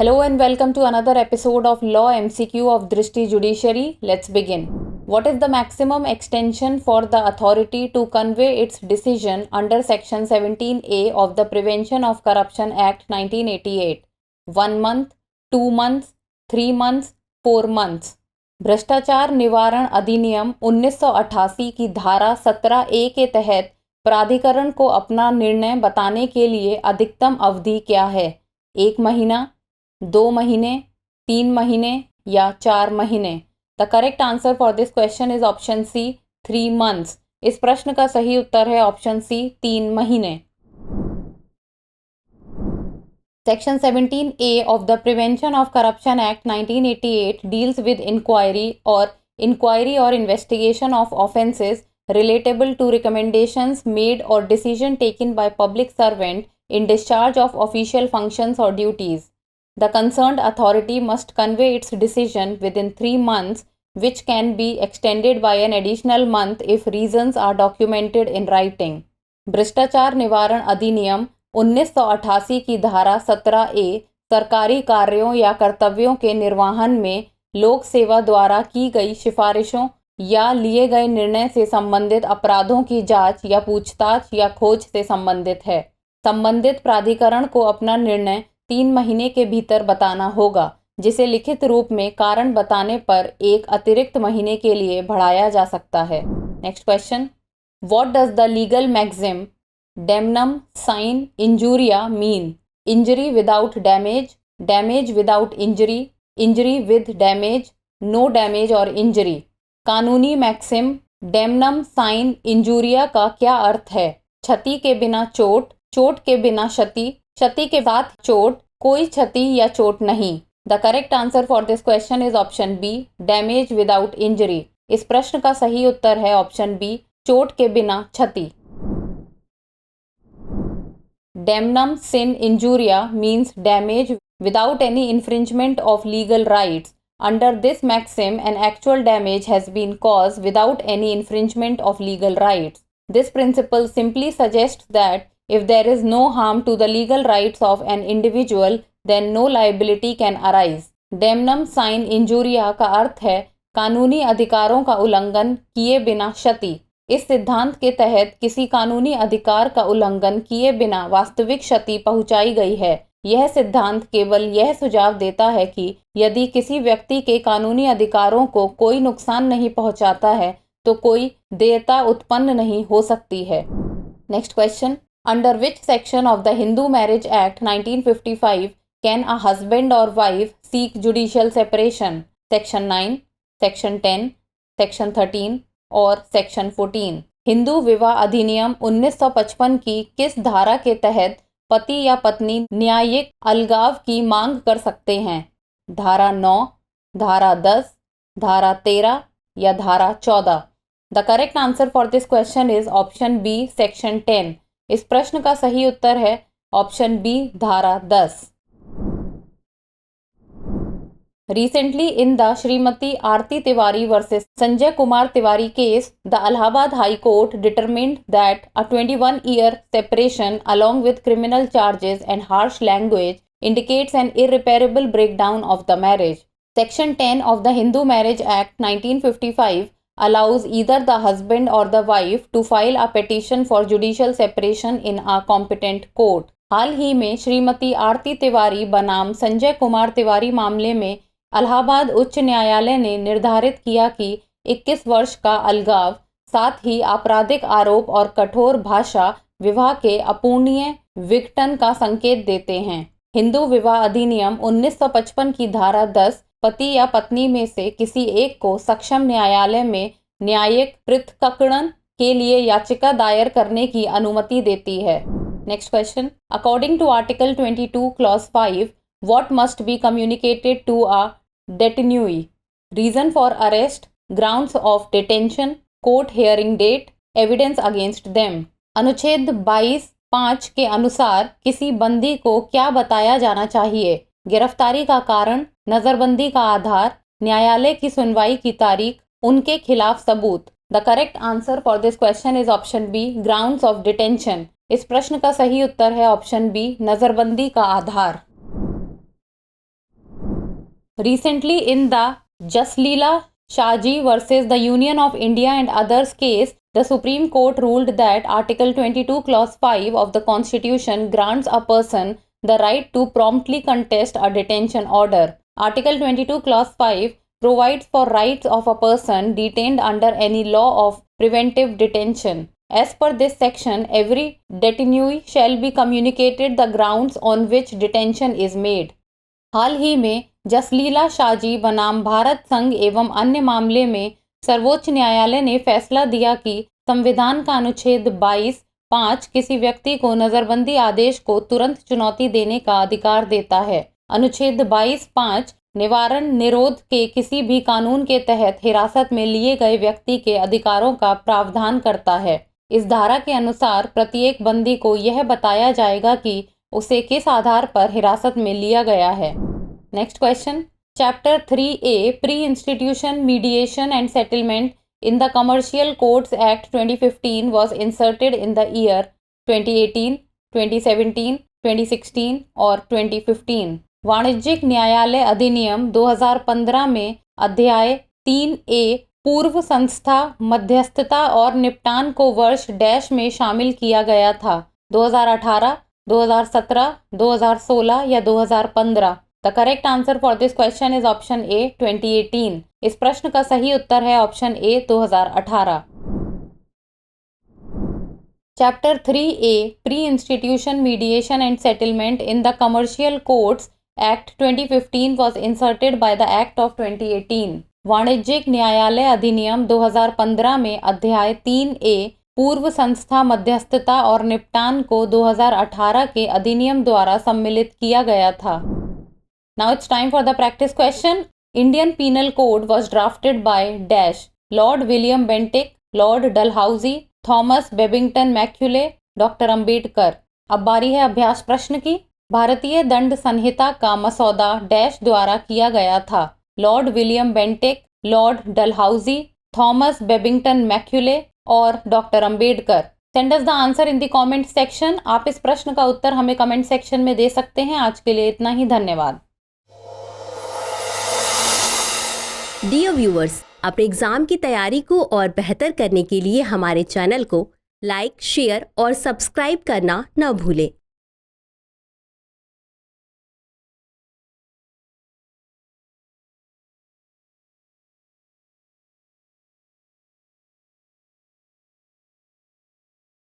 Hello and welcome to another episode of Law MCQ of Drishti Judiciary. Let's begin. What is the maximum extension for the authority to convey its decision under Section 17A of the Prevention of Corruption Act 1988? 1 month, 2 months, 3 months, 4 months. भ्रष्टाचार निवारण अधिनियम 1988 की धारा 17A के तहत प्राधिकरण को अपना निर्णय बताने के लिए अधिकतम अवधि क्या है? 1 महीना, 2 महीने, 3 महीने या 4 महीने? The correct answer for this question is option C 3 months. इस प्रश्न का सही उत्तर है ऑप्शन सी 3 महीने। Section 17A of the Prevention of Corruption Act 1988 deals with inquiry or investigation of offences relatable to recommendations made or decision taken by public servant in discharge of official functions or duties. The concerned authority must convey its decision within 3 months, which can be extended by an additional month if reasons are documented in writing. भ्रष्टाचार निवारण अधिनियम 1988 की धारा 17A सरकारी कार्यों या कर्तव्यों के निर्वहन में लोक सेवा द्वारा की गई सिफारिशों या लिए गए निर्णय से संबंधित अपराधों की जांच या पूछताछ या खोज से संबंधित है। संबंधित प्राधिकरण को अपना निर्णय 3 महीने के भीतर बताना होगा, जिसे लिखित रूप में कारण बताने पर एक अतिरिक्त महीने के लिए बढ़ाया जा सकता है। Next question, what does the legal maxim damnum sine injuria mean? Injury without damage, damage without injury, injury with damage, no damage और injury। कानूनी मैक्सिम damnum sine injuria का क्या अर्थ है? क्षति के बिना चोट, चोट के बिना क्षति, क्षति के साथ चोट, कोई क्षति या चोट नहीं। The correct answer for this question is option B damage without injury. इस प्रश्न का सही उत्तर है ऑप्शन बी चोट के बिना क्षति। Damnum sine injuria means damage without any infringement of legal rights. Under this maxim, an actual damage has been caused without any infringement of legal rights. This principle simply suggests that if there is no harm to the legal rights of an individual, then no liability can arise. Damnum sine injuria का अर्थ है कानूनी अधिकारों का उल्लंघन किए बिना क्षति। इस सिद्धांत के तहत किसी कानूनी अधिकार का उल्लंघन किए बिना वास्तविक क्षति पहुंचाई गई है। यह सिद्धांत केवल यह सुझाव देता है कि यदि किसी व्यक्ति के कानूनी अधिकारों को कोई नुकसान नहीं पहुंचाता है तो कोई देयता उत्पन्न नहीं हो सकती है। Next question, under which section of the Hindu marriage act 1955 can a husband और wife seek judicial separation? Section 9, section 10, section 13 और सेक्शन 14। हिंदू विवाह अधिनियम 1955 की किस धारा के तहत पति या पत्नी न्यायिक अलगाव की मांग कर सकते हैं? धारा 9, धारा 10, धारा 13 या धारा 14? The correct answer for this question is option B section 10। इस प्रश्न का सही उत्तर है ऑप्शन बी धारा 10। Recently, in the Srimati Aarti Tiwari versus Sanjay Kumar Tiwari case, the Allahabad High Court determined that a 21-year separation along with criminal charges and harsh language indicates an irreparable breakdown of the marriage. Section 10 of the Hindu Marriage Act 1955 allows either the husband or the wife to file a petition for judicial separation in a competent court. हाल ही में श्रीमती आरती तिवारी बनाम संजय कुमार तिवारी मामले में इलाहाबाद उच्च न्यायालय ने निर्धारित किया कि 21 वर्ष का अलगाव, साथ ही आपराधिक आरोप और कठोर भाषा विवाह के अपूर्णीय विघटन का संकेत देते हैं। हिंदू विवाह अधिनियम 1955 की धारा 10 पति या पत्नी में से किसी एक को सक्षम न्यायालय में न्यायिक पृथक्करण के लिए याचिका दायर करने की अनुमति देती है। Next question, according to article 22 clause 5, what must be communicated to a detinue? Reason for arrest, grounds of detention, court hearing date, evidence against them। अनुच्छेद 22(5) के अनुसार किसी बंदी को क्या बताया जाना चाहिए? गिरफ्तारी का कारण, नजरबंदी का आधार, न्यायालय की सुनवाई की तारीख, उनके खिलाफ सबूत। The correct answer for this question is option B grounds of detention. इस प्रश्न का सही उत्तर है ऑप्शन बी नजरबंदी का आधार। Recently, in the Jasleela Shaji versus the Union of India and others case, the Supreme Court ruled that Article 22 Clause 5 of the Constitution grants a person the right to promptly contest a detention order. Article 22 Clause 5 provides for rights of a person detained under any law of preventive detention. As per this section, every detainee shall be communicated the grounds on which detention is made. हाल ही में जसलीला शाजी बनाम भारत संघ एवं अन्य मामले में सर्वोच्च न्यायालय ने फैसला दिया कि संविधान का अनुच्छेद 22(5) किसी व्यक्ति को नजरबंदी आदेश को तुरंत चुनौती देने का अधिकार देता है। अनुच्छेद 22(5) निवारण निरोध के किसी भी कानून के तहत हिरासत में लिए गए व्यक्ति के अधिकारों का प्रावधान करता है। इस धारा के अनुसार प्रत्येक बंदी को यह बताया जाएगा कि उसे किस आधार पर हिरासत में लिया गया है। Next question, chapter 3A pre institution mediation and settlement in the commercial courts act 2015 was inserted in the year 2018, 2017, 2016 और 2015। वाणिज्यिक न्यायालय अधिनियम 2015 में अध्याय 3A पूर्व संस्था मध्यस्थता और निपटान को वर्ष डैश में शामिल किया गया था। 2018, 2017, 2016 या 2015। The correct answer for this question is option A 2018। इस प्रश्न का सही उत्तर है option A 2018। Chapter 3A pre institution mediation and settlement in the commercial courts act 2015 was inserted by the act of 2018। वाणिज्यिक न्यायालय अधिनियम 2015 में अध्याय 3A पूर्व संस्था मध्यस्थता और निपटान को 2018 के अधिनियम द्वारा सम्मिलित किया गया था। Now it's time for the practice question. Indian Penal Code was drafted by dash Lord William Bentinck, Lord Dalhousie, Thomas Babington Macaulay, Dr. Ambedkar। अब बारी है अभ्यास प्रश्न की। भारतीय दंड संहिता का मसौदा डैश द्वारा किया गया था। Lord William Bentinck, Lord Dalhousie, Thomas Babington Macaulay और doctor Ambedkar. Send us the answer in the comment section. आप इस प्रश्न का उत्तर हमें कमेंट सेक्शन में दे सकते हैं। आज के लिए इतना ही, धन्यवाद। डियर व्यूअर्स, अपने एग्जाम की तैयारी को और बेहतर करने के लिए हमारे चैनल को लाइक, शेयर और सब्सक्राइब करना न भूलें।